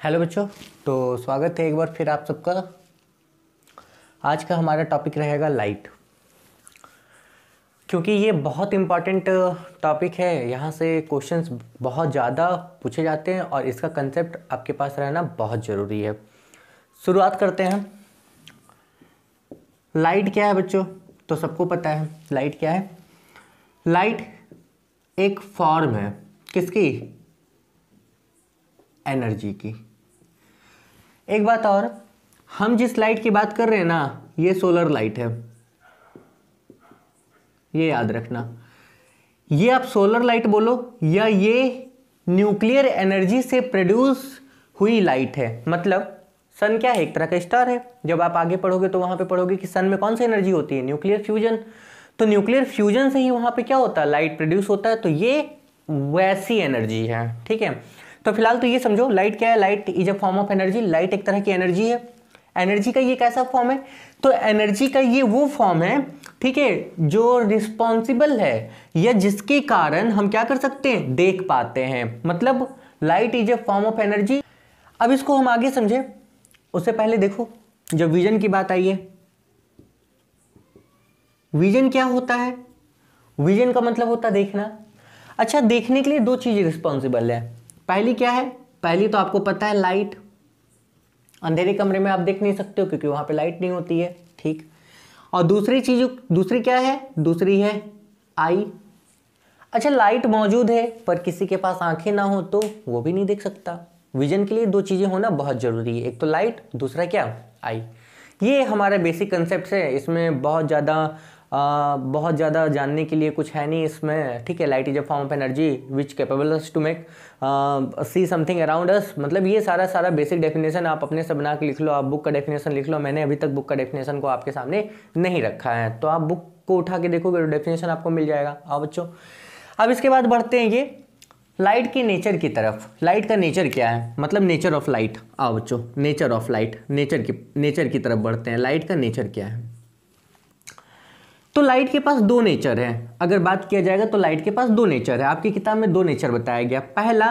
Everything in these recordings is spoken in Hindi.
हेलो बच्चों। तो स्वागत है एक बार फिर आप सबका। आज का हमारा टॉपिक रहेगा लाइट, क्योंकि ये बहुत इम्पॉर्टेंट टॉपिक है। यहाँ से क्वेश्चंस बहुत ज़्यादा पूछे जाते हैं और इसका कंसेप्ट आपके पास रहना बहुत ज़रूरी है। शुरुआत करते हैं। लाइट क्या है बच्चों? तो सबको पता है लाइट क्या है। लाइट एक फॉर्म है किसकी? एनर्जी की। एक बात और, हम जिस लाइट की बात कर रहे हैं ना, ये सोलर लाइट है, ये याद रखना। ये आप सोलर लाइट बोलो या ये न्यूक्लियर एनर्जी से प्रोड्यूस हुई लाइट है। मतलब सन क्या है? एक तरह का स्टार है। जब आप आगे पढ़ोगे तो वहां पे पढ़ोगे कि सन में कौन सी एनर्जी होती है? Nuclear fusion. तो न्यूक्लियर फ्यूजन से ही वहां पे क्या होता है? लाइट प्रोड्यूस होता है। तो ये वैसी एनर्जी है, ठीक है। तो फिलहाल तो ये समझो लाइट क्या है। Light is a form of energy. Light एक तरह की एनर्जी है। एनर्जी का ये कैसा फॉर्म है? तो एनर्जी का ये वो फॉर्म है, ठीक है, जो रिस्पॉन्सिबल है या जिसके कारण हम क्या कर सकते हैं? देख पाते हैं। मतलब light is a form of energy. अब इसको हम आगे समझे उससे पहले देखो, जब विजन की बात आई है, विजन क्या होता है? विजन का मतलब होता है देखना। अच्छा, देखने के लिए दो चीजें रिस्पॉन्सिबल है। पहली क्या है? पहली तो आपको पता है लाइट। अंधेरे कमरे में आप देख नहीं सकते हो क्योंकि वहां पे लाइट नहीं होती है, ठीक। और दूसरी क्या है? दूसरी है आई। अच्छा, लाइट मौजूद है पर किसी के पास आंखें ना हो तो वो भी नहीं देख सकता। विजन के लिए दो चीजें होना बहुत जरूरी है, एक तो लाइट, दूसरा क्या? आई। ये हमारा बेसिक कंसेप्ट है। इसमें बहुत ज़्यादा जानने के लिए कुछ है नहीं इसमें, ठीक है। Light is a form of energy which capable us to make see something around us. मतलब ये सारा बेसिक डेफिनेशन आप अपने से बना के लिख लो, आप बुक का डेफिनेशन लिख लो। मैंने अभी तक बुक का डेफिनेशन को आपके सामने नहीं रखा है, तो आप बुक को उठा के देखोगे तो डेफिनेशन आपको मिल जाएगा। आओ बच्चों, अब इसके बाद बढ़ते हैं ये लाइट के नेचर की तरफ। लाइट का नेचर क्या है? मतलब नेचर ऑफ लाइट। आओ बच्चों, नेचर ऑफ लाइट, नेचर की तरफ बढ़ते हैं। लाइट का नेचर क्या है? तो लाइट के पास दो नेचर है। अगर बात किया जाएगा तो लाइट के पास दो नेचर है। आपकी किताब में दो नेचर बताया गया। पहला,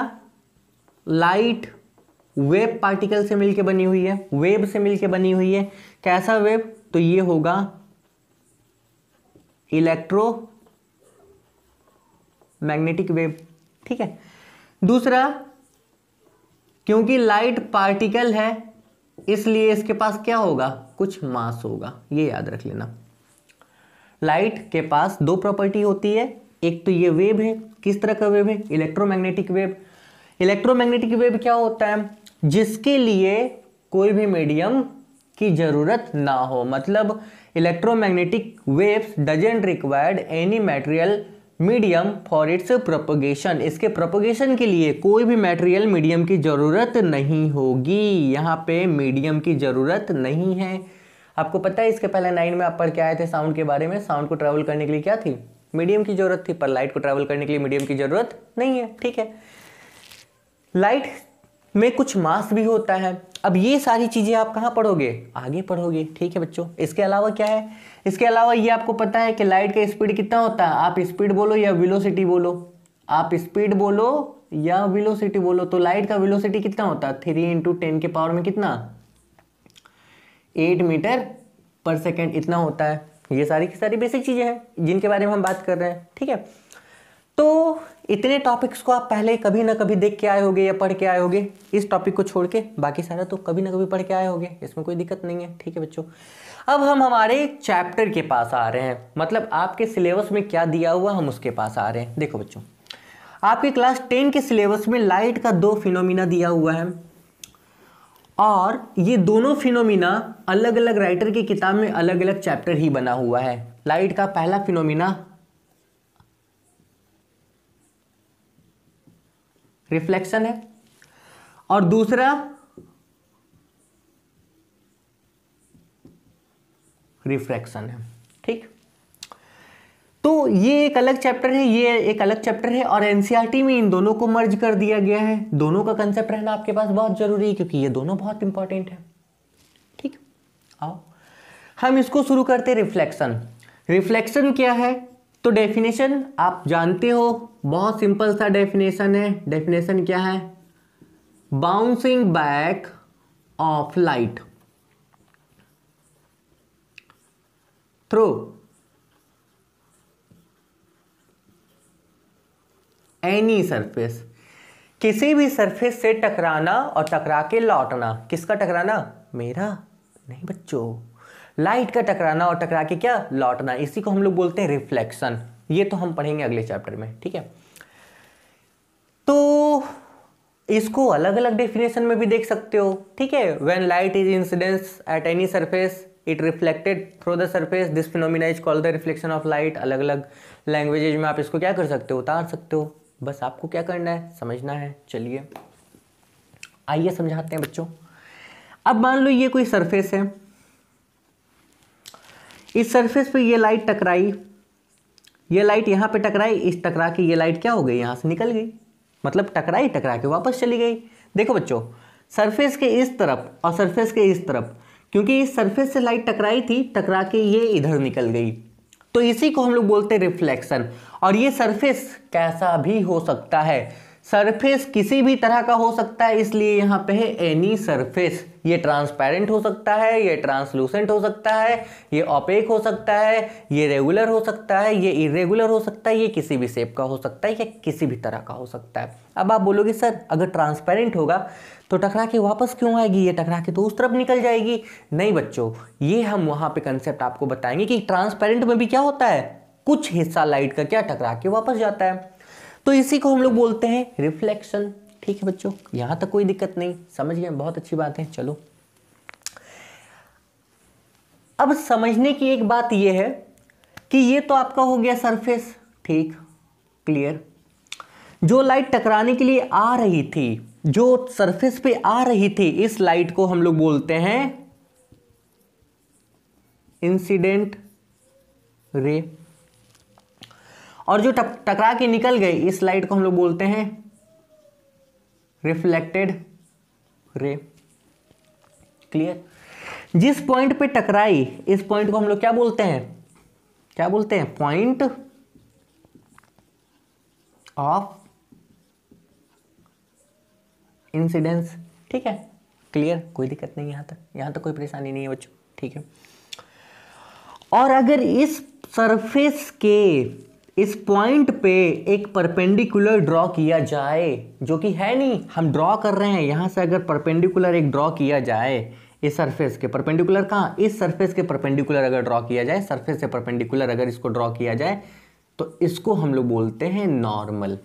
लाइट वेव पार्टिकल से मिलकर बनी हुई है, वेव से मिलकर बनी हुई है। कैसा वेव? तो ये होगा इलेक्ट्रो मैग्नेटिक वेव, ठीक है। दूसरा, क्योंकि लाइट पार्टिकल है इसलिए इसके पास क्या होगा? कुछ मास होगा। ये याद रख लेना। लाइट के पास दो प्रॉपर्टी होती है। एक तो ये वेव है। किस तरह का वेव है? Electromagnetic wave. इलेक्ट्रोमैग्नेटिक वेव क्या होता है? जिसके लिए कोई भी मीडियम की जरूरत ना हो। मतलब electromagnetic waves doesn't required any material medium for its propagation. इसके प्रोपगेशन के लिए कोई भी मटेरियल मीडियम की जरूरत नहीं होगी। यहाँ पे मीडियम की जरूरत नहीं है। आपको पता है इसके पहले 9 में आप पढ़ के आए थे साउंड के बारे में। साउंड को ट्रैवल करने के लिए क्या थी? मीडियम की जरूरत थी। पर लाइट को ट्रैवल करने के लिए मीडियम की जरूरत नहीं है, ठीक है। लाइट में कुछ मास भी होता है। अब ये सारी चीजें आप कहाँ पढ़ोगे? आगे पढ़ोगे, ठीक है बच्चों। इसके अलावा क्या है? इसके अलावा ये आपको पता है कि लाइट का स्पीड कितना होता है? आप स्पीड बोलो या वेलोसिटी बोलो, आप स्पीड बोलो या वेलोसिटी बोलो। तो लाइट का वेलोसिटी कितना होता है? 3 × 10 के पावर में कितना? 8 मीटर पर सेकेंड, इतना होता है। ये सारी की सारी बेसिक चीजें हैं जिनके बारे में हम बात कर रहे हैं, ठीक है। तो इतने टॉपिक्स को आप पहले कभी ना कभी देख के आए होगे या पढ़ के आए होगे। इस टॉपिक को छोड़ के बाकी सारा तो कभी ना कभी पढ़ के आए होगे, इसमें कोई दिक्कत नहीं है, ठीक है बच्चों। अब हम हमारे चैप्टर के पास आ रहे हैं। मतलब आपके सिलेबस में क्या दिया हुआ हम उसके पास आ रहे हैं। देखो बच्चों, आपके क्लास 10 के सिलेबस में लाइट का दो फिनोमिना दिया हुआ है और ये दोनों फिनोमिना अलग अलग राइटर की किताब में अलग अलग चैप्टर ही बना हुआ है। लाइट का पहला फिनोमिना रिफ्लेक्शन है और दूसरा रिफ्रैक्शन है, ठीक। तो ये एक अलग चैप्टर है, ये एक अलग चैप्टर है और एनसीईआरटी में इन दोनों को मर्ज कर दिया गया है। दोनों का कंसेप्ट रहना आपके पास बहुत जरूरी है क्योंकि ये दोनों बहुत इंपॉर्टेंट है, ठीक। आओ हम इसको शुरू करते हैं। रिफ्लेक्शन। रिफ्लेक्शन क्या है? तो डेफिनेशन आप जानते हो, बहुत सिंपल सा डेफिनेशन है। डेफिनेशन क्या है? Bouncing back of light through any surface, किसी भी सरफेस से टकराना और टकरा के लौटना। किसका टकराना? मेरा नहीं बच्चों, लाइट का टकराना और टकरा के क्या? लौटना। इसी को हम लोग बोलते हैं रिफ्लेक्शन। ये तो हम पढ़ेंगे अगले चैप्टर में, ठीक है। तो इसको अलग अलग डेफिनेशन में भी देख सकते हो, ठीक है। When light is incidence at any surface it reflected through the surface, this phenomena is called the reflection of light. अलग अलग लैंग्वेजेज में आप इसको क्या कर सकते हो? उतार सकते हो। बस आपको क्या करना है? समझना है। चलिए आइए समझाते हैं बच्चों। अब मान लो ये कोई सरफेस है, इस सरफेस पे ये लाइट टकराई, ये लाइट यहाँ पे टकराई, इस टकरा के ये लाइट क्या हो गई? यहाँ से निकल गई, मतलब टकराई, टकरा के वापस चली गई। देखो बच्चों, सरफेस के इस तरफ और सरफेस के इस तरफ, क्योंकि इस सरफेस से लाइट टकराई थी, टकरा के ये इधर निकल गई, तो इसी को हम लोग बोलते हैं रिफ्लेक्शन। और ये सरफेस कैसा भी हो सकता है, सरफेस किसी भी तरह का हो सकता है, इसलिए यहाँ पे है एनी सरफेस। ये ट्रांसपेरेंट हो सकता है, ये ट्रांसलूसेंट हो सकता है, ये ऑपेक हो सकता है, ये रेगुलर हो सकता है, ये इरेगुलर हो सकता है, ये किसी भी शेप का हो सकता है, या किसी भी तरह का हो सकता है। अब आप बोलोगे सर अगर ट्रांसपेरेंट होगा तो टकरा के वापस क्यों आएगी? ये टकरा के तो उस तरफ निकल जाएगी। नहीं बच्चों, ये हम वहाँ पे कंसेप्ट आपको बताएंगे कि ट्रांसपेरेंट में भी क्या होता है, कुछ हिस्सा लाइट का क्या टकरा के वापस जाता है, तो इसी को हम लोग बोलते हैं रिफ्लेक्शन। ठीक है बच्चों, यहां तक कोई दिक्कत नहीं, समझ गए? बहुत अच्छी बात है। चलो अब समझने की एक बात यह है कि ये तो आपका हो गया सरफेस, ठीक, क्लियर। जो लाइट टकराने के लिए आ रही थी, जो सरफेस पे आ रही थी, इस लाइट को हम लोग बोलते हैं इंसिडेंट रे, और जो टकरा के निकल गई इस लाइट को हम लोग बोलते हैं रिफ्लेक्टेड रे। क्लियर? जिस पॉइंट पे टकराई, इस पॉइंट को हम लोग क्या बोलते हैं? क्या बोलते हैं? Point of incidence. ठीक है, क्लियर, कोई दिक्कत नहीं, यहां तक कोई परेशानी नहीं है बच्चों, ठीक है। और अगर इस सरफेस के इस पॉइंट पे एक परपेंडिकुलर ड्रॉ किया जाए, जो कि है नहीं, हम ड्रॉ कर रहे हैं, यहां से अगर परपेंडिकुलर एक ड्रॉ किया जाए इस सरफेस के परपेंडिकुलर, कहां? इस सरफेस के परपेंडिकुलर अगर ड्रॉ किया जाए, सरफेस से परपेंडिकुलर अगर इसको ड्रॉ किया जाए, तो इसको हम लोग बोलते हैं नॉर्मल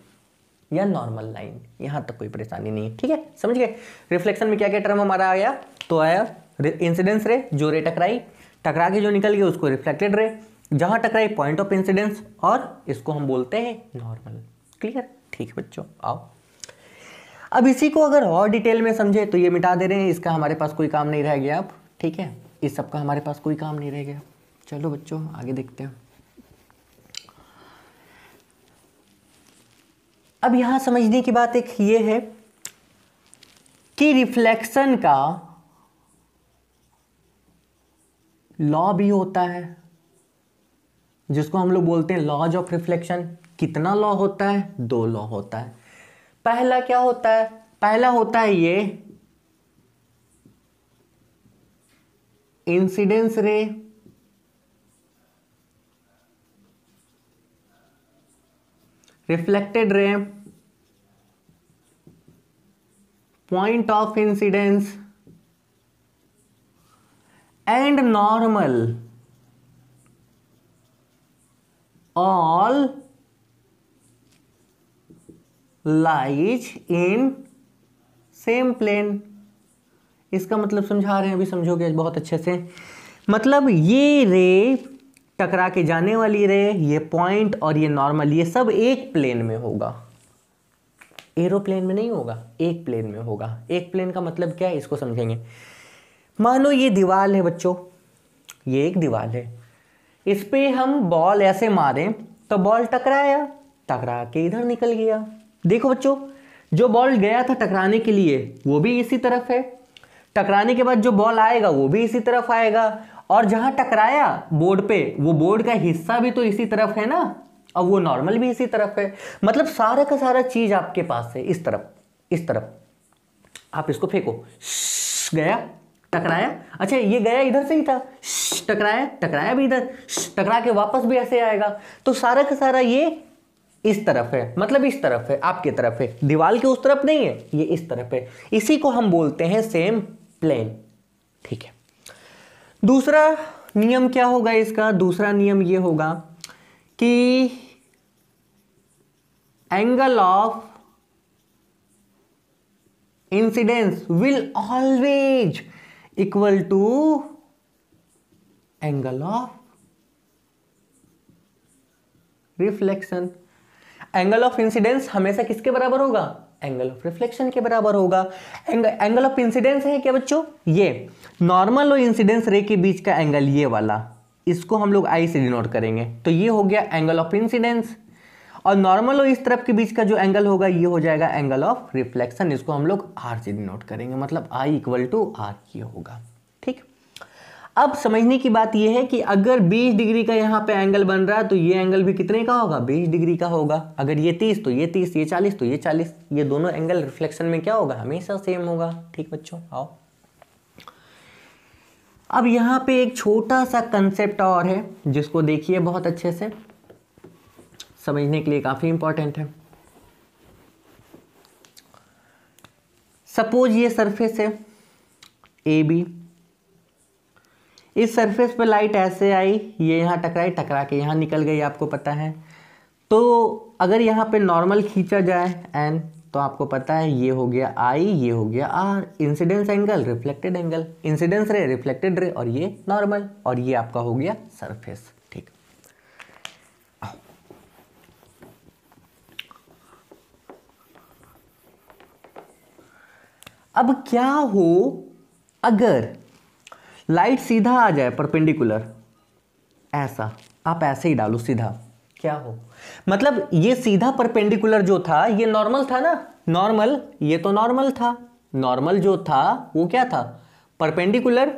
या नॉर्मल लाइन। यहां तक कोई परेशानी नहीं है, ठीक है, समझ गए? रिफ्लेक्शन में क्या क्या टर्म हमारा आया? तो आया इंसिडेंस रे, जो रे टकराई, टकरा के जो निकल गई उसको रिफ्लेक्टेड रे, जहां टकराई पॉइंट ऑफ इंसिडेंस, और इसको हम बोलते हैं नॉर्मल। क्लियर? ठीक है बच्चों, आओ अब इसी को अगर और डिटेल में समझे तो ये मिटा दे रहे हैं, इसका हमारे पास कोई काम नहीं रह गया अब, ठीक है, इस सब का हमारे पास कोई काम नहीं रह गया। चलो बच्चों आगे देखते हैं। अब यहां समझने की बात एक ये है कि रिफ्लेक्शन का लॉ भी होता है, जिसको हम लोग बोलते हैं लॉज ऑफ रिफ्लेक्शन। कितना लॉ होता है? 2 लॉ होता है। पहला क्या होता है? पहला होता है ये इंसिडेंस रे रिफ्लेक्टेड रे, point of incidence and normal all lies in same plane। इसका मतलब समझा रहे हैं, अभी समझोगे बहुत अच्छे से। मतलब ये रे टकरा के जाने वाली रे, ये पॉइंट और ये नॉर्मल, ये सब एक प्लेन में होगा, एरोप्लेन में नहीं होगा, एक प्लेन में होगा। एक प्लेन का मतलब क्या है, इसको समझेंगे। मानो ये दीवार है बच्चों, ये एक दीवार है, इस पे हम बॉल ऐसे मारें तो बॉल टकराया, टकरा के इधर निकल गया। देखो बच्चों, जो बॉल गया था टकराने के लिए वो भी इसी तरफ है, टकराने के बाद जो बॉल आएगा वो भी इसी तरफ आएगा, और जहां टकराया बोर्ड पे, वो बोर्ड का हिस्सा भी तो इसी तरफ है ना, और वो नॉर्मल भी इसी तरफ है। मतलब सारा का सारा चीज आपके पास है इस तरफ, इस तरफ। आप इसको फेंको, गया, टकराया, अच्छा ये गया इधर से ही था, टकराया, टकराया भी इधर, टकरा के वापस भी ऐसे आएगा। तो सारा का सारा ये इस तरफ है, मतलब इस तरफ है, आपके तरफ है, दीवार के उस तरफ नहीं है, ये इस तरफ है। इसी को हम बोलते हैं सेम प्लेन। ठीक है, दूसरा नियम क्या होगा इसका? दूसरा नियम ये होगा कि angle of incidence will always equal to angle of reflection. Angle of incidence हमेशा किसके बराबर होगा? एंगल ऑफ रिफ्लेक्शन के बराबर होगा। एंगल ऑफ इंसिडेंस है क्या बच्चों? ये नॉर्मल और इंसिडेंस रे के बीच का एंगल, ये वाला, इसको हम लोग आई से डिनोट करेंगे। तो ये हो गया एंगल ऑफ इंसिडेंस, और नॉर्मल और इस तरफ के बीच का जो एंगल होगा ये हो जाएगा एंगल ऑफ रिफ्लेक्शन। इसको हम लोग आर से डिनोट करेंगे, मतलब आई इक्वल टू आर ये होगा। ठीक, अब समझने की बात यह है कि अगर 20 डिग्री का यहाँ पे एंगल बन रहा है तो ये एंगल भी कितने का होगा? 20 डिग्री का होगा। अगर ये 30 तो ये 30, ये 40 तो ये 40। ये दोनों एंगल रिफ्लेक्शन में क्या होगा? हमेशा सेम होगा। ठीक बच्चों, आओ अब यहाँ पे एक छोटा सा कंसेप्ट और है जिसको देखिए बहुत अच्छे से, समझने के लिए काफी इंपॉर्टेंट है। सपोज ये सरफेस है ए बी, इस सरफेस पे लाइट ऐसे आई, ये यहाँ टकराई, टकरा के यहाँ निकल गई, आपको पता है। तो अगर यहाँ पे नॉर्मल खींचा जाए एन, तो आपको पता है ये हो गया आई, ये हो गया R, incidence angle, reflected angle, incidence ray, reflected ray, और ये नॉर्मल, और ये आपका हो गया सरफेस। ठीक, अब क्या हो अगर लाइट सीधा आ जाए परपेंडिकुलर, ऐसा, आप ऐसे ही डालो सीधा, क्या हो? मतलब ये सीधा परपेंडिकुलर जो था ये नॉर्मल था ना, नॉर्मल, ये तो नॉर्मल था, नॉर्मल जो था वो क्या था? Perpendicular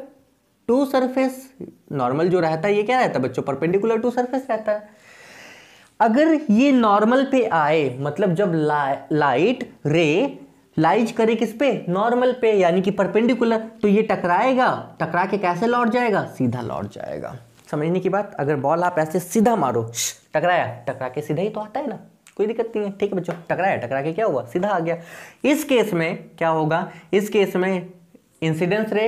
to surface. नॉर्मल जो रहता है ये क्या रहता है बच्चों? परपेंडिकुलर टू सरफेस रहता है। अगर ये नॉर्मल पे आए, मतलब जब लाइट रे लाइज करे किस पे? नॉर्मल पे, यानी कि परपेंडिकुलर, तो ये टकराएगा, टकरा के कैसे लौट जाएगा? सीधा लौट जाएगा। समझने की बात, अगर बॉल आप ऐसे सीधा मारो, टकराया, टकरा के सीधा ही तो आता है ना, कोई दिक्कत नहीं है। ठीक है बच्चों, टकराया, टकरा के क्या हुआ? सीधा आ गया। इस केस में क्या होगा? इस केस में इंसिडेंस रे,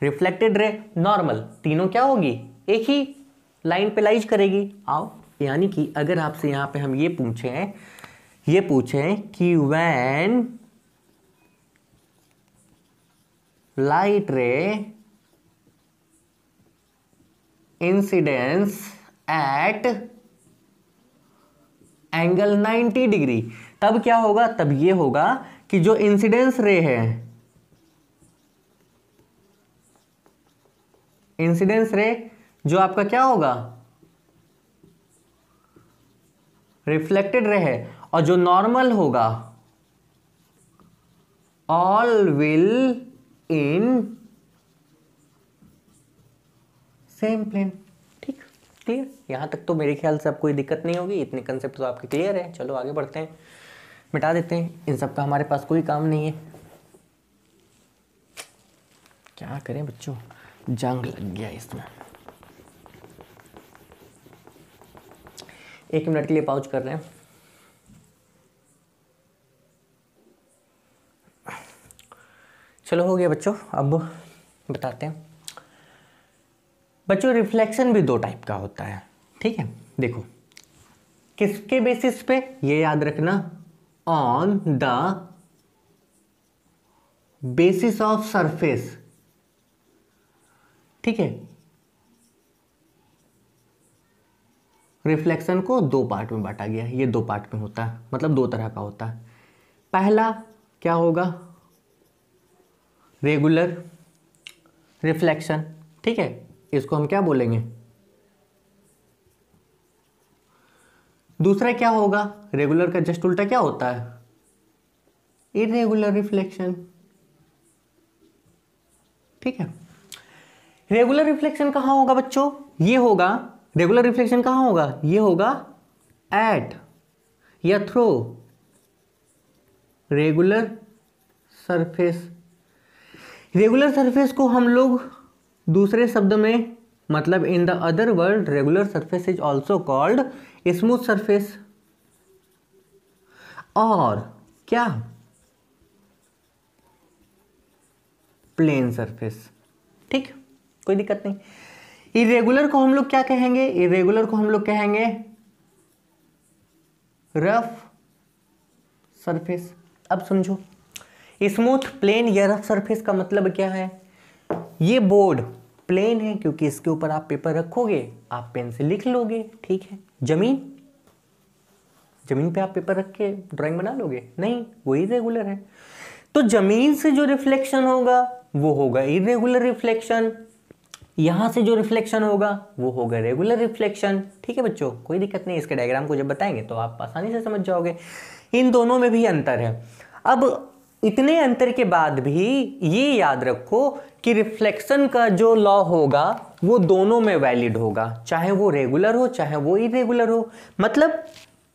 रिफ्लेक्टेड रे, नॉर्मल, तीनों क्या होगी? एक ही लाइन पे लाइज करेगी। आओ, यानी कि अगर आपसे यहाँ पे हम ये पूछें कि when light ray incidence at angle 90 degree, तब क्या होगा? तब ये होगा कि जो इंसिडेंस रे है, इंसिडेंस रे जो आपका क्या होगा? रिफ्लेक्टेड रे है, और जो नॉर्मल होगा all will in same plane. ठीक, क्लियर? यहां तक तो मेरे ख्याल से अब कोई दिक्कत नहीं होगी, इतने कंसेप्ट तो आपके क्लियर है। चलो आगे बढ़ते हैं, मिटा देते हैं, इन सब का हमारे पास कोई काम नहीं है। क्या करें बच्चों, जंग लग गया इसमें। 1 मिनट के लिए पॉज कर रहे हैं। चलो हो गया बच्चों, अब बताते हैं बच्चों। रिफ्लेक्शन भी 2 टाइप का होता है। ठीक है, देखो किसके बेसिस पे, ये याद रखना, on the basis of surface. ठीक है, रिफ्लेक्शन को 2 पार्ट में बांटा गया है, ये 2 पार्ट में होता है, मतलब 2 तरह का होता है। पहला क्या होगा? Regular reflection. ठीक है, इसको हम क्या बोलेंगे? दूसरा क्या होगा? रेगुलर का जस्ट उल्टा क्या होता है? Irregular reflection. ठीक है, रेगुलर रिफ्लेक्शन कहां होगा बच्चों? ये होगा, रेगुलर रिफ्लेक्शन कहां होगा? ये होगा एट या through regular surface regular surface को हम लोग दूसरे शब्द में, मतलब in the other word regular surface is also called smooth surface, और क्या, प्लेन सरफेस। ठीक, कोई दिक्कत नहीं। इरेगुलर को हम लोग क्या कहेंगे? इरेगुलर को हम लोग कहेंगे रफ सरफेस। अब समझो, स्मूथ, प्लेन या रफ सरफेस का मतलब क्या है? ये बोर्ड प्लेन है क्योंकि इसके ऊपर आप पेपर रखोगे, आप पेन से लिख लोगे, ठीक है। जमीन, जमीन पे आप पेपर रख के ड्राइंग बना लोगे? नहीं, वो इरेगुलर है। तो जमीन से जो रिफ्लेक्शन होगा वो होगा इरेगुलर रिफ्लेक्शन, यहां से जो रिफ्लेक्शन होगा वो होगा रेगुलर रिफ्लेक्शन। ठीक है बच्चों, कोई दिक्कत नहीं। इसके डायग्राम को जब बताएंगे तो आप आसानी से समझ जाओगे। इन दोनों में भी अंतर है। अब इतने अंतर के बाद भी ये याद रखो कि रिफ्लेक्शन का जो लॉ होगा वो दोनों में वैलिड होगा, चाहे वो रेगुलर हो चाहे वो इरेगुलर हो। मतलब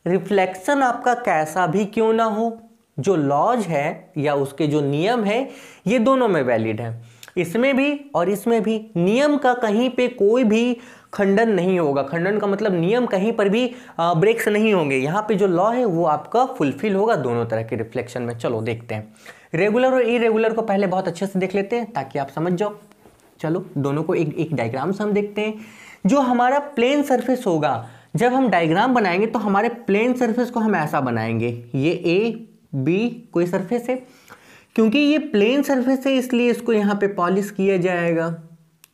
रिफ्लेक्शन आपका कैसा भी क्यों ना हो, जो लॉज है या उसके जो नियम है ये दोनों में वैलिड है। इसमें भी और इसमें भी नियम का कहीं पे कोई भी खंडन नहीं होगा। खंडन का मतलब नियम कहीं पर भी ब्रेक्स नहीं होंगे। यहाँ पे जो लॉ है वो आपका फुलफिल होगा दोनों तरह के रिफ्लेक्शन में। चलो देखते हैं, रेगुलर और इरेगुलर को पहले बहुत अच्छे से देख लेते हैं ताकि आप समझ जाओ। चलो दोनों को एक एक डायग्राम से हम देखते हैं। जो हमारा प्लेन सरफेस होगा, जब हम डायग्राम बनाएंगे तो हमारे प्लेन सरफेस को हम ऐसा बनाएंगे, ये ए बी कोई सरफेस है, क्योंकि ये प्लेन सरफेस है इसलिए इसको यहाँ पे पॉलिश किया जाएगा।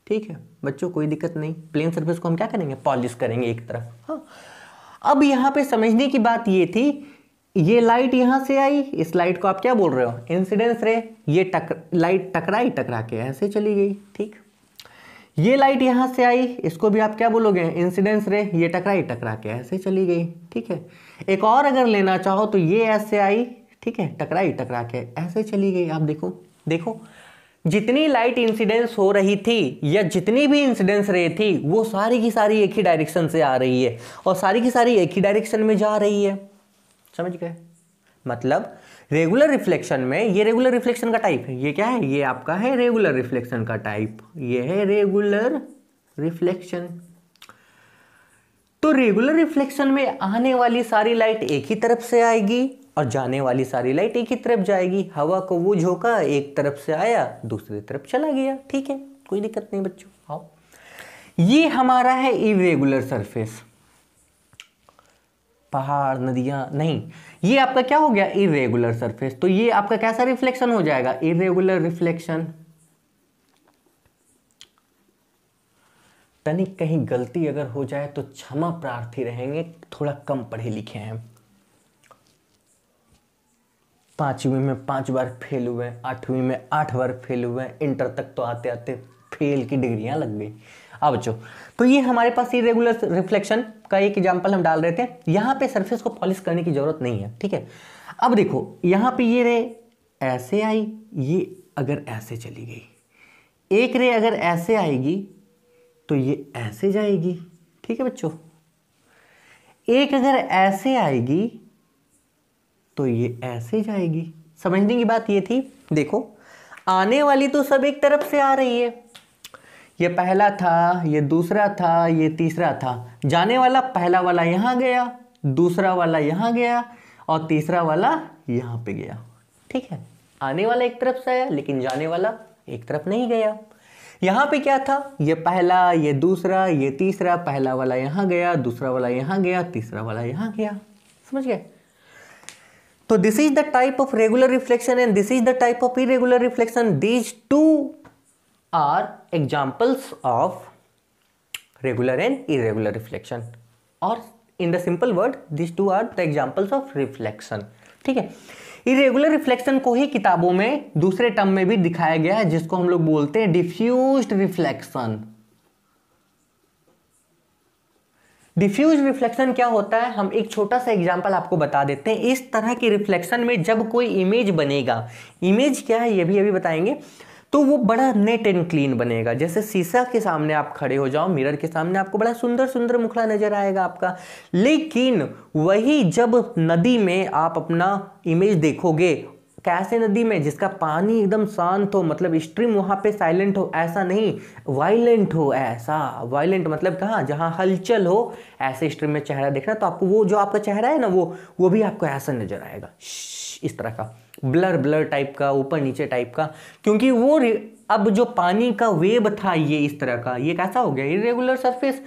ठीक है बच्चों, कोई दिक्कत नहीं। प्लेन सरफेस को हम क्या करेंगे? पॉलिश करेंगे एक तरफ। हाँ, अब यहाँ पे समझने की बात ये थी, ये लाइट यहाँ से आई, इस लाइट को आप क्या बोल रहे हो? इंसिडेंस रे। ये लाइट टकराई, टकरा के ऐसे चली गई। ठीक, ये लाइट यहाँ से आई, इसको भी आप क्या बोलोगे? इंसिडेंस रे। ये टकराई, टकरा के ऐसे चली गई। ठीक है, एक और अगर लेना चाहो तो ये ऐसे आई, ठीक है, टकराई, टकरा के ऐसे चली गई। आप देखो, देखो जितनी लाइट इंसिडेंस हो रही थी या जितनी भी इंसिडेंस रे थी वो सारी की सारी एक ही डायरेक्शन से आ रही है और सारी की सारी एक ही डायरेक्शन में जा रही है। समझ गए? मतलब रेगुलर रिफ्लेक्शन में, ये रेगुलर रिफ्लेक्शन का टाइप है। ये क्या है? ये आपका है रेगुलर रिफ्लेक्शन का टाइप। ये है रेगुलर रिफ्लेक्शन। तो रेगुलर रिफ्लेक्शन में आने वाली सारी लाइट एक ही तरफ से आएगी और जाने वाली सारी लाइट एक ही तरफ जाएगी। हवा को वो झोंका, एक तरफ से आया दूसरी तरफ चला गया। ठीक है, कोई दिक्कत नहीं बच्चों। आओ, ये हमारा है इरेगुलर सरफेस। पहाड़, नदियां नहीं, ये आपका क्या हो गया? Irregular surface. तो ये आपका कैसा रिफ्लेक्शन हो जाएगा? Irregular reflection. तनिक कहीं गलती अगर हो जाए तो क्षमा प्रार्थी रहेंगे, थोड़ा कम पढ़े लिखे हैं। 5वीं में 5 बार फेल हुए, 8वीं में 8 बार फेल हुए, इंटर तक तो आते आते फेल की डिग्रियां लग गई। अब बच्चों, तो ये हमारे पास इरेगुलर रिफ्लेक्शन का एक एग्जांपल हम डाल रहे थे। यहाँ पे सरफेस को पॉलिश करने की जरूरत नहीं है। ठीक है, अब देखो यहाँ पे ये रे ऐसे आई, ये अगर ऐसे चली गई, एक रे अगर ऐसे आएगी तो ये ऐसे जाएगी। ठीक है बच्चों, एक अगर ऐसे आएगी तो ये ऐसे जाएगी। समझने की बात ये थी। देखो, आने वाली तो सब एक तरफ से आ रही है। ये पहला था, ये दूसरा था, ये तीसरा था। जाने वाला पहला वाला यहाँ गया, दूसरा वाला यहाँ गया और तीसरा वाला यहाँ पे गया। ठीक है, आने वाला एक तरफ से आया लेकिन जाने वाला एक तरफ नहीं गया। यहाँ पे क्या था? ये पहला, ये दूसरा, ये तीसरा। पहला वाला यहाँ गया, दूसरा वाला यहाँ गया, तीसरा वाला यहाँ गया। समझ गए? तो this is the type of regular reflection and this is the type of irregular reflection. These two are examples of regular and irregular reflection, और in the simple word this two are the examples of reflection. ठीक है, इरेगुलर रिफ्लेक्शन को ही किताबों में दूसरे टर्म में भी दिखाया गया है जिसको हम लोग बोलते हैं डिफ्यूज्ड रिफ्लेक्शन। डिफ्यूज रिफ्लेक्शन क्या होता है? हम एक छोटा सा एग्जांपल आपको बता देते हैं। इस तरह के रिफ्लेक्शन में जब कोई इमेज बनेगा, इमेज क्या है ये भी अभी बताएंगे, तो वो बड़ा नेट एंड क्लीन बनेगा। जैसे शीशा के सामने आप खड़े हो जाओ, मिरर के सामने, आपको बड़ा सुंदर सुंदर मुखड़ा नजर आएगा आपका। लेकिन वही जब नदी में आप अपना इमेज देखोगे कैसे नदी में जिसका पानी एकदम शांत हो, मतलब स्ट्रीम वहां पे साइलेंट हो, ऐसा नहीं, वायलेंट हो, ऐसा वायलेंट मतलब कहाँ, जहां हलचल हो, ऐसे स्ट्रीम में चेहरा देखना तो आपको वो जो आपका चेहरा है ना वो भी आपको ऐसा नजर आएगा, इस तरह का ब्लर ब्लर टाइप का, ऊपर नीचे टाइप का, क्योंकि वो अब जो पानी का वेब था ये इस तरह का, ये कैसा हो गया, इरेगुलर सरफेस,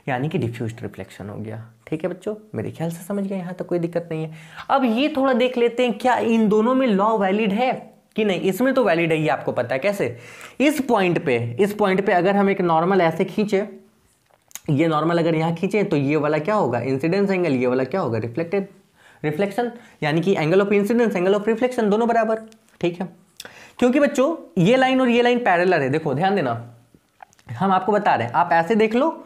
यानी कि डिफ्यूज्ड रिफ्लेक्शन हो गया। ठीक है बच्चों, मेरे ख्याल से समझ गए, यहाँ तक कोई दिक्कत नहीं है। अब ये थोड़ा देख लेते हैं क्या इन दोनों में लॉ वैलिड है कि नहीं। इसमें तो वैलिड है, ये आपको पता है कैसे। इस पॉइंट पे अगर हम एक नॉर्मल ऐसे खींचे, ये नॉर्मल अगर यहाँ खींचे तो ये वाला क्या होगा, इंसिडेंस एंगल, ये वाला क्या होगा, रिफ्लेक्शन, यानी कि angle of incidence, angle of reflection दोनों बराबर। ठीक है, क्योंकि बच्चों ये लाइन और ये लाइन पैरेलल है। देखो ध्यान देना, हम आपको बता रहे हैं, आप ऐसे देख लो,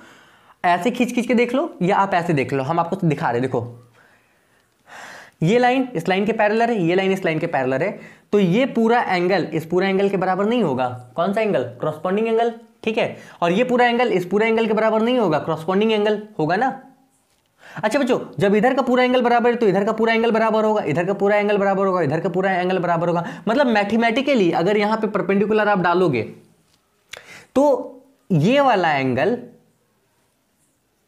ऐसे खींच के देख लो, या आप ऐसे देख लो, हम आपको दिखा रहे हैं। देखो ये लाइन इस लाइन के पैरेलल है, ये लाइन इस लाइन के पैरेलल है, तो ये पूरा एंगल इस पूरा एंगल के बराबर नहीं होगा। कौन सा एंगल, क्रॉसपॉन्डिंग एंगल। ठीक है, और ये पूरा एंगल इस पूरा एंगल के बराबर नहीं होगा, क्रॉसपॉन्डिंग एंगल होगा ना। अच्छा बच्चों, जब इधर का पूरा एंगल बराबर है तो इधर का पूरा एंगल बराबर होगा, इधर का पूरा एंगल बराबर होगा, इधर का पूरा एंगल बराबर होगा। मतलब मैथमेटिकली अगर यहां पे परपेंडिकुलर आप डालोगे तो ये वाला एंगल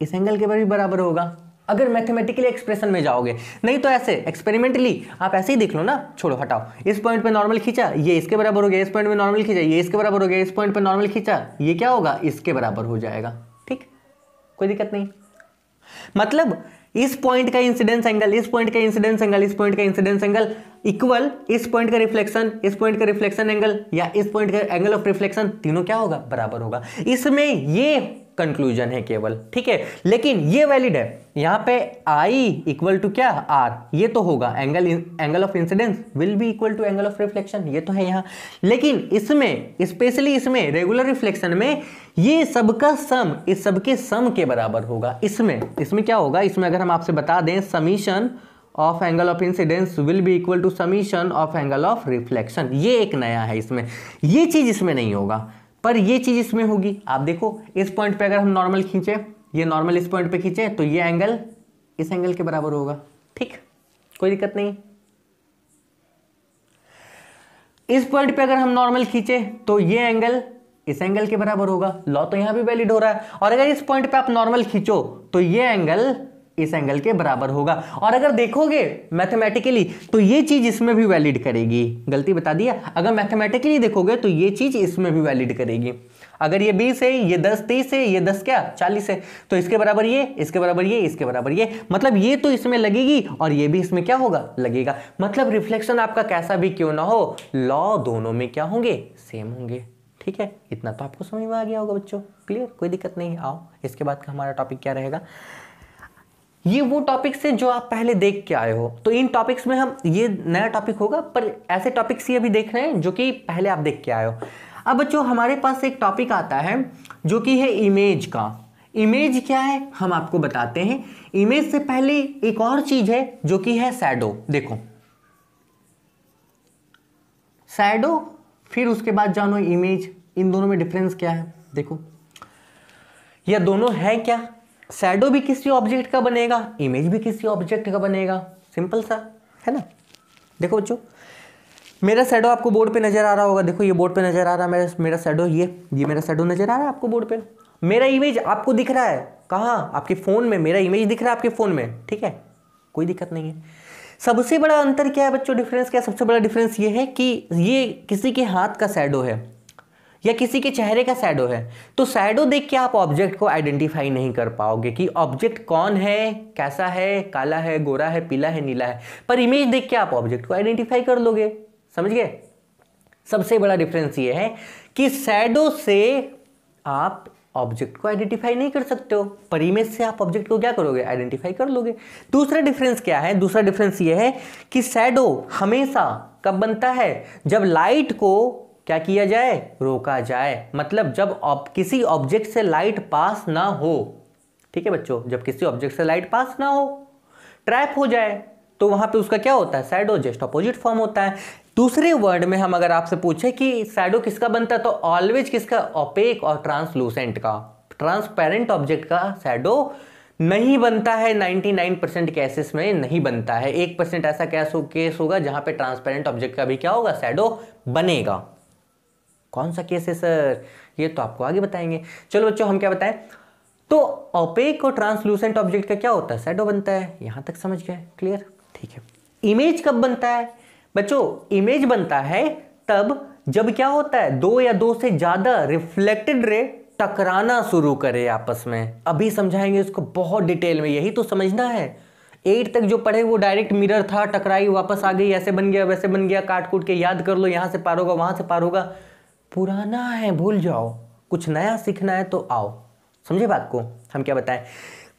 इस एंगल के भी बराबर होगा, अगर मैथमेटिकली एक्सप्रेशन में जाओगे। नहीं तो ऐसे एक्सपेरिमेंटली आप ऐसे ही देख लो ना, छोड़ो हटाओ, इस पॉइंट पे नॉर्मल खींचा, ये इसके बराबर हो गया, इस पॉइंट पे नॉर्मल खींचा, ये इसके बराबर हो गया, इस पॉइंट पे नॉर्मल खींचा, ये क्या होगा, इसके बराबर हो जाएगा। ठीक, कोई दिक्कत नहीं। मतलब इस पॉइंट का इंसिडेंस एंगल, इस पॉइंट का इंसिडेंस एंगल, इस पॉइंट का इंसिडेंस एंगल इक्वल इस पॉइंट का रिफ्लेक्शन, इस पॉइंट का रिफ्लेक्शन एंगल, या इस पॉइंट का एंगल ऑफ रिफ्लेक्शन, तीनों क्या होगा, बराबर होगा। इसमें ये कंक्लूजन है केवल। ठीक है, लेकिन ये वैलिड है, यहां पे I इक्वल टू क्या, R, ये तो होगा, angle of incidence will be equal to angle of reflection, ये तो है यहां। लेकिन इसमें स्पेशली इसमें रेगुलर रिफ्लेक्शन में ये सबका सम इस सबके सम के बराबर होगा। इसमें क्या होगा, इसमें अगर हम आपसे बता दें summation of angle of incidence will be equal to summation of angle of reflection, ये एक नया है इसमें, ये चीज इसमें नहीं होगा पर ये चीज इसमें होगी। आप देखो इस पॉइंट पे अगर हम नॉर्मल खींचे, ये नॉर्मल इस पॉइंट पे खींचे तो ये एंगल इस एंगल के बराबर होगा। ठीक, कोई दिक्कत नहीं। इस पॉइंट पे अगर हम नॉर्मल खींचे तो ये एंगल इस एंगल के बराबर होगा, लॉ तो यहां भी वैलिड हो रहा है। और अगर इस पॉइंट पे आप नॉर्मल खींचो तो ये एंगल इस एंगल के बराबर होगा। और अगर देखोगे मैथमेटिकली तो ये चीज इसमें भी वैलिड करेगी। गलती बता दिया, अगर मैथमेटिकली देखोगे तो ये चीज इसमें भी वैलिड करेगी। अगर ये 20 है, ये 10 30 है, ये 10 क्या 40 है, तो इसके बराबर ये, इसके बराबर ये, इसके बराबर ये, मतलब ये तो इसमें लगेगी और ये भी इसमें क्या होगा, लगेगा। मतलब रिफ्लेक्शन आपका कैसा भी क्यों ना हो, लॉ दोनों में क्या होंगे, सेम होंगे। ठीक है, इतना तो आपको समझ में आ गया होगा बच्चों, क्लियर, कोई दिक्कत नहीं। आओ इसके बाद का हमारा टॉपिक क्या रहेगा, ये वो टॉपिक्स है जो आप पहले देख के आए हो, तो इन टॉपिक्स में हम, ये नया टॉपिक होगा पर ऐसे टॉपिक्स ही अभी देख रहे हैं जो कि पहले आप देख के आए हो। अब बच्चों हमारे पास एक टॉपिक आता है जो कि है इमेज का। इमेज क्या है हम आपको बताते हैं। इमेज से पहले एक और चीज है जो कि है शैडो। देखो शैडो, फिर उसके बाद जानो इमेज, इन दोनों में डिफरेंस क्या है। देखो ये दोनों है क्या, शैडो भी किसी ऑब्जेक्ट का बनेगा, इमेज भी किसी ऑब्जेक्ट का बनेगा, सिंपल सा है ना। देखो बच्चों मेरा शैडो आपको बोर्ड पे नजर आ रहा होगा, देखो ये बोर्ड पे नजर आ रहा है मेरा शैडो, ये मेरा शैडो नजर आ रहा है आपको बोर्ड पे। मेरा इमेज आपको दिख रहा है कहाँ, आपके फोन में, मेरा इमेज दिख रहा है आपके फोन में। ठीक है, कोई दिक्कत नहीं है। सबसे बड़ा अंतर क्या है बच्चों, डिफरेंस क्या है, सबसे बड़ा डिफरेंस ये है कि ये किसी के हाथ का शैडो है या किसी के चेहरे का शैडो है, तो शैडो देख के आप ऑब्जेक्ट को आइडेंटिफाई नहीं कर पाओगे कि ऑब्जेक्ट कौन है, कैसा है, काला है, गोरा है, पीला है, नीला है। पर इमेज देख के आप ऑब्जेक्ट को आइडेंटिफाई कर लोगे, समझ गए। सबसे बड़ा डिफरेंस ये है कि शैडो से आप ऑब्जेक्ट को आइडेंटिफाई नहीं कर सकते हो, पर इमेज से आप ऑब्जेक्ट को क्या करोगे, आइडेंटिफाई कर लोगे। दूसरा डिफरेंस क्या है, दूसरा डिफरेंस ये है कि शैडो हमेशा कब बनता है, जब लाइट को क्या किया जाए, रोका जाए। मतलब जब किसी ऑब्जेक्ट से लाइट पास ना हो, ठीक है बच्चों, जब किसी ऑब्जेक्ट से लाइट पास ना हो, ट्रैप हो जाए, तो वहां पे उसका क्या होता है, शैडो जस्ट अपोजिट फॉर्म होता है। दूसरे वर्ड में हम अगर आपसे पूछे कि शैडो किसका बनता है, तो ऑलवेज किसका, ओपेक और ट्रांसलूसेंट का, ट्रांसपेरेंट ऑब्जेक्ट का शैडो नहीं बनता है, 99% केसेस में नहीं बनता है। 1% ऐसा केस होगा जहां पे ट्रांसपेरेंट ऑब्जेक्ट का भी क्या होगा, शैडो बनेगा। कौन सा केस है सर, ये तो आपको आगे बताएंगे। चलो बच्चों हम क्या बताएं, तो ओपेक और ट्रांसलूसेंट ऑब्जेक्ट का क्या होता है, शैडो बनता है। यहां तक समझ गए, क्लियर, ठीक है। इमेज कब बनता है बच्चों, इमेज बनता है तब जब क्या होता है, दो या दो से ज्यादा रिफ्लेक्टेड रे टकराना शुरू करे आपस में। अभी समझाएंगे इसको बहुत डिटेल में, यही तो समझना है। 8 तक जो पढ़े वो डायरेक्ट मिरर था, टकराई वापस आ गई, ऐसे बन गया वैसे बन गया, काट कूट के याद कर लो, यहां से पार होगा वहां से पार होगा, पुराना है भूल जाओ। कुछ नया सीखना है तो आओ, समझे बात को। हम क्या बताएं,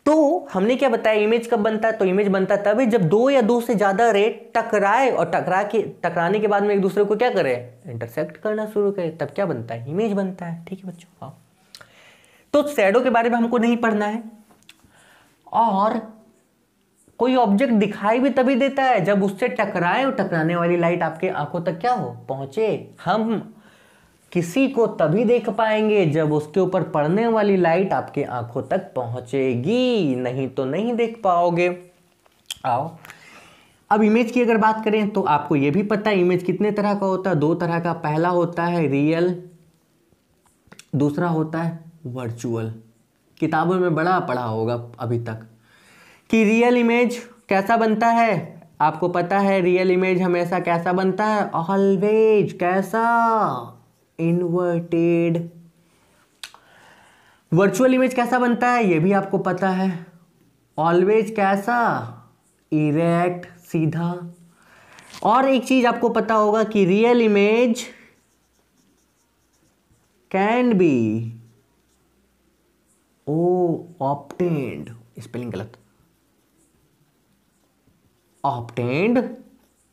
तो हमने क्या बताया, इमेज कब बनता है, तो इमेज बनता है तभी जब दो या दो से ज्यादा रे टकराए और टकराने के बाद में एक दूसरे को क्या करे, इंटरसेक्ट करना शुरू करे, तब क्या बनता है, इमेज बनता है। ठीक है बच्चों, आओ। तो शैडो के बारे में हमको नहीं पढ़ना है, और कोई ऑब्जेक्ट दिखाई भी तभी देता है जब उससे टकराए और टकराने वाली लाइट आपके आंखों तक क्या हो, पहुंचे। हम किसी को तभी देख पाएंगे जब उसके ऊपर पड़ने वाली लाइट आपके आंखों तक पहुंचेगी, नहीं तो नहीं देख पाओगे। आओ, अब इमेज की अगर बात करें तो आपको यह भी पता है इमेज कितने तरह का होता है, 2 तरह का। पहला होता है रियल, दूसरा होता है वर्चुअल। किताबों में बड़ा पढ़ा होगा अभी तक कि रियल इमेज कैसा बनता है, आपको पता है रियल इमेज हमेशा कैसा बनता है, ऑलवेज कैसा, इन्वर्टेड। वर्चुअल इमेज कैसा बनता है ये भी आपको पता है, ऑलवेज कैसा, इरेक्ट, सीधा। और एक चीज आपको पता होगा कि real image can be obtained, spelling गलत, ऑब्टेन्ड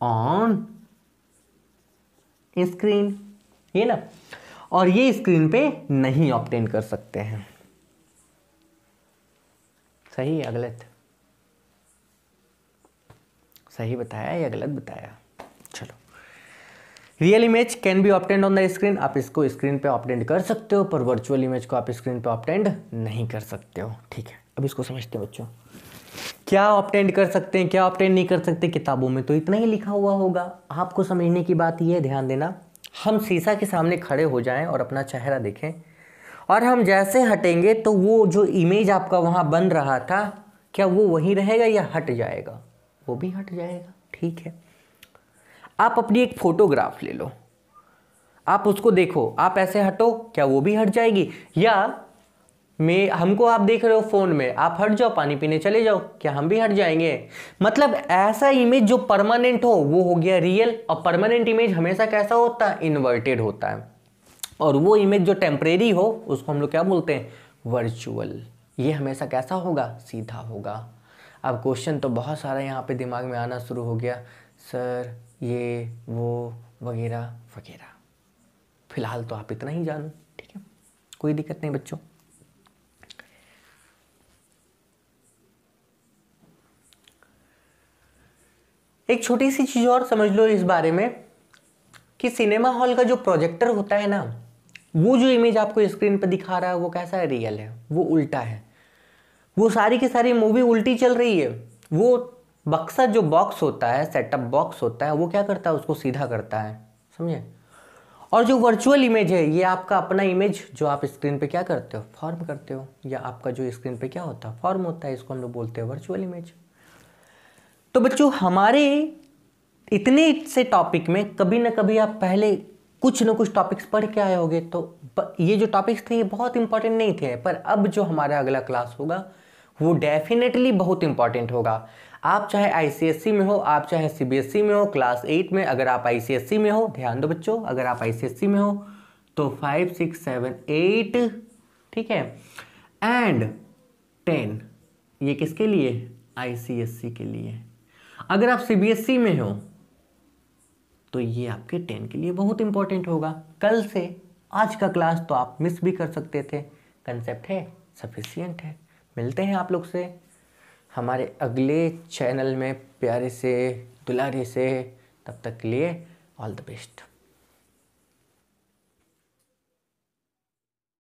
ऑन स्क्रीन, ये ना, और ये स्क्रीन पे नहीं ऑब्टेन कर सकते हैं। सही या गलत, सही बताया या गलत बताया। चलो, real image can be obtained on the screen, आप इसको स्क्रीन पे ऑब्टेंड कर सकते हो, पर वर्चुअल इमेज को आप स्क्रीन पे ऑब्टेंड नहीं कर सकते हो। ठीक है, अब इसको समझते हैं बच्चों, क्या ऑब्टेंड कर सकते हैं क्या ऑब्टेंड नहीं कर सकते। किताबों में तो इतना ही लिखा हुआ होगा, आपको समझने की बात यह है, ध्यान देना। हम शीशा के सामने खड़े हो जाएं और अपना चेहरा देखें, और हम जैसे हटेंगे तो वो जो इमेज आपका वहाँ बन रहा था, क्या वो वहीं रहेगा या हट जाएगा, वो भी हट जाएगा। ठीक है, आप अपनी एक फोटोग्राफ ले लो, आप उसको देखो, आप ऐसे हटो, क्या वो भी हट जाएगी, या हमको आप देख रहे हो फोन में, आप हट जाओ पानी पीने चले जाओ, क्या हम भी हट जाएंगे। मतलब ऐसा इमेज जो परमानेंट हो वो हो गया रियल, और परमानेंट इमेज हमेशा कैसा होता है, इन्वर्टेड होता है। और वो इमेज जो टेम्परेरी हो उसको हम लोग क्या बोलते हैं, वर्चुअल। ये हमेशा कैसा होगा, सीधा होगा। अब क्वेश्चन तो बहुत सारा यहाँ पे दिमाग में आना शुरू हो गया, सर ये वो वगैरह वगैरह। फिलहाल तो आप इतना ही जानो, ठीक है, कोई दिक्कत नहीं बच्चों। एक छोटी सी चीज और समझ लो इस बारे में कि सिनेमा हॉल का जो प्रोजेक्टर होता है ना, वो जो इमेज आपको स्क्रीन पर दिखा रहा है वो कैसा है, रियल है, वो उल्टा है। वो सारी की सारी मूवी उल्टी चल रही है। वो बक्सा जो बॉक्स होता है, सेटअप बॉक्स होता है, वो क्या करता है, उसको सीधा करता है, समझे। और जो वर्चुअल इमेज है ये आपका अपना इमेज जो आप स्क्रीन पे क्या करते हो, फॉर्म करते हो, या आपका जो स्क्रीन पे क्या होता है, फॉर्म होता है, इसको हम लोग बोलते हैं वर्चुअल इमेज। तो बच्चों हमारे इतने से टॉपिक में कभी ना कभी आप पहले कुछ ना कुछ टॉपिक्स पढ़ के आए होंगे, तो ये जो टॉपिक्स थे ये बहुत इंपॉर्टेंट नहीं थे, पर अब जो हमारा अगला क्लास होगा वो डेफिनेटली बहुत इंपॉर्टेंट होगा। आप चाहे आईसीएसई में हो, आप चाहे सीबीएसई में हो, क्लास 8 में, अगर आप आईसीएसई में हो, ध्यान दो बच्चों, अगर आप आईसीएसई में हो तो 5, 6, 7, 8, ठीक है, एंड 10, ये किसके लिए, आईसीएसई के लिए। अगर आप सीबीएसई में हो तो ये आपके 10 के लिए बहुत इंपॉर्टेंट होगा। कल से आज का क्लास तो आप मिस भी कर सकते थे, कंसेप्ट है, सफिशिएंट है। मिलते हैं आप लोग से हमारे अगले चैनल में प्यारे से दुलारे से, तब तक के लिए ऑल द बेस्ट।